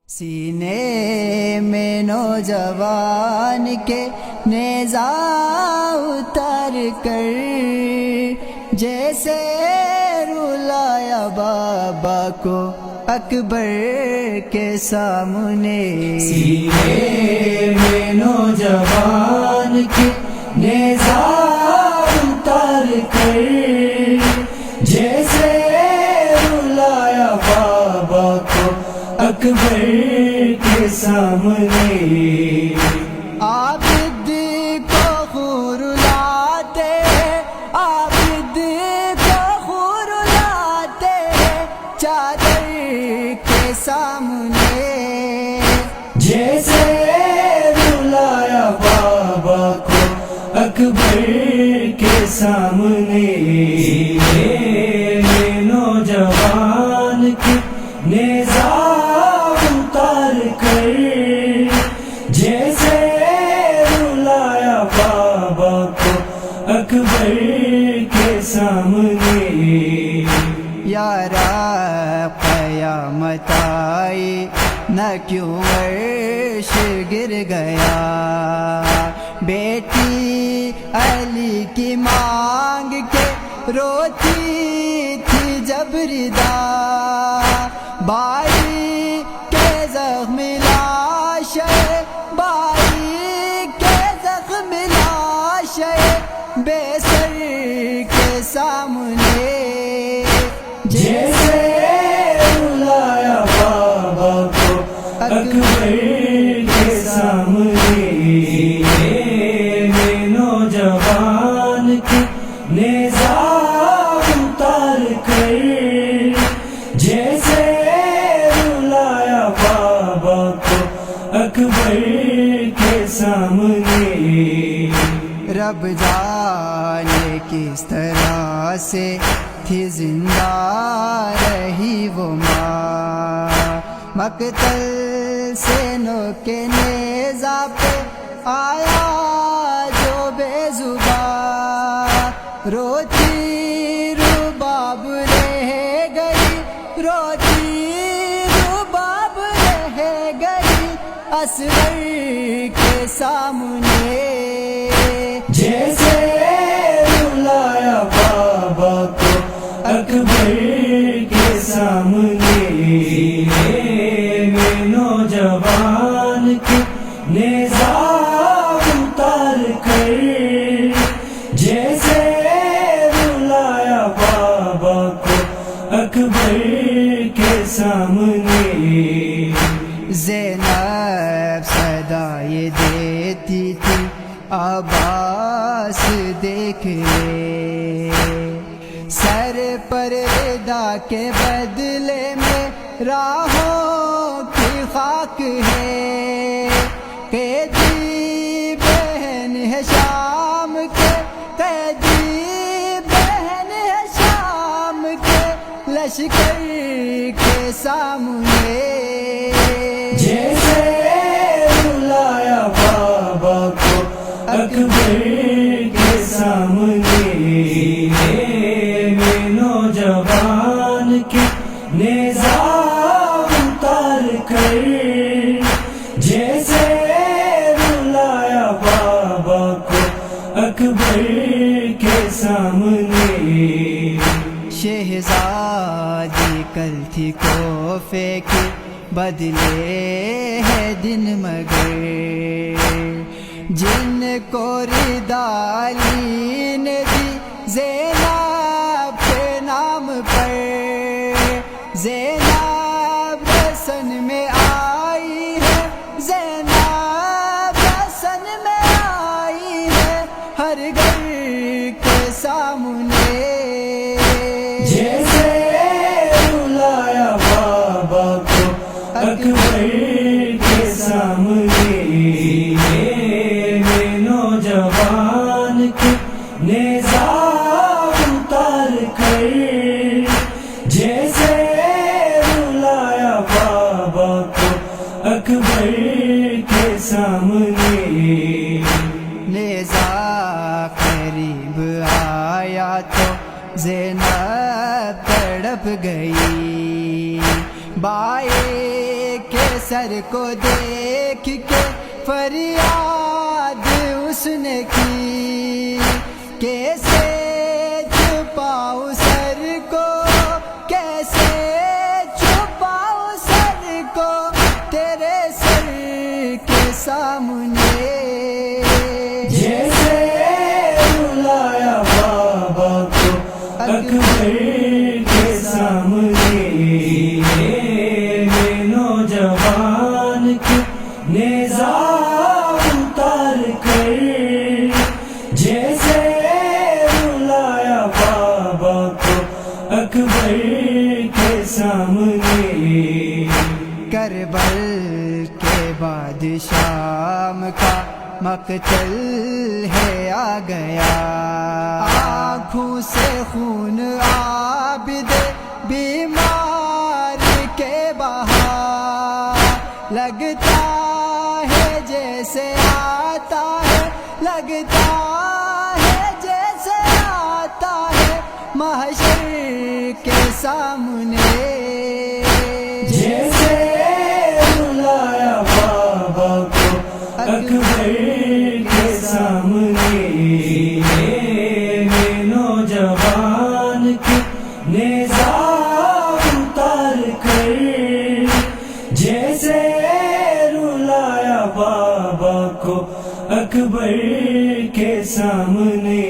سینے میں نوجوان کے نیزہ اتار کر جیسے رلایا بابا کو اکبر کے سامنے۔ سینے میں نوجوان کے نیزہ اتار کر جیسے رلایا بابا کو اکبر کے سامنے۔ عابد کو خور لاتے، عابد کو خور لاتے چادر کے سامنے۔ جیسے رلایا بابا کو اکبر کے سامنے۔ سینے نوجوان کے نیزہ اتار کر جیسے رلایا بابا کو اکبر کے سامنے۔ یارا قیامت آئی نہ کیوں عرش گر گیا، بیٹی علی کی مانگ کے روتی تھی جب ردا، بائی کے زخم لاشے، بائی کے زخم لاشے بے سر کے سامنے۔ جیسے رلایا بابا کو اکبر کے سامنے۔ میں نوجوان کے نیزہ اتار کر جیسے رلایا بابا کو اکبر کے سامنے۔ رب جانے کس طرح سے تھی زندہ رہی وہ ماں، مقتل سے نوکے نیزہ پہ آیا جو بے زباں، روتی رباب رہ گئی، روتی رباب رہ گئی اصغر کے سامنے۔ جیسے رلایا بابا کو اکبر کے سامنے۔ میں نوجوان کے نیزہ اتار کر جیسے رلایا بابا کو اکبر کے سامنے۔ زینب صدائے دیتی تھی عباس دیکھ لے، سر پر ردا کے بدلے میں راہوں کی خاک ہے، قیدی بہن ہے شام کے، قیدی بہن ہے شام کے لشکر کے سامنے۔ جیسے رلایا بابا کو اکبر کے سامنے۔ میں نوجوان کے نیزہ اتار کر جیسے رلایا بابا کو اکبر کے سامنے۔ شہزادی کل تھی کوفے کی بدلے ہے دن مگر، جن کو ردا علی نے دی زینب کے نام پر، زینب رسن میں آئی ہے، زینب رسن میں آئی ہے ہر گھر کے سامنے۔ جیسے رلایا بابا کو اکبر کے سامنے۔ میں نوجوان کے نیزہ اتار کر جیسے رلایا بابا کو اکبر کے سامنے۔ نیزہ قریب آیا تو زینب تڑپ گئی، بائے کے سر کو دیکھ کے فریاد اس نے کی، کیسے چھپاؤں سر کو، کیسے چھپاؤں سر کو تیرے سر کے سامنے، جیسے رلایا بابا کو اکبر کے سامنے، نوجوان کے نیزہ اتار کر، جیسے رلایا بابا کو اکبر کے سامنے۔ کربل کے بعد شام کا مقتل ہے آ گیا، آنکھوں سے خون عابد بیمار کے بہا، لگتا ہے جیسے آتا ہے، لگتا ہے جیسے آتا ہے محشر کے سامنے، جیسے رلایا بابا کو اکبر کے سامنے، نوجوان کے نیزہ اتار کر، جیسے رلایا بابا کو اکبر کے سامنے۔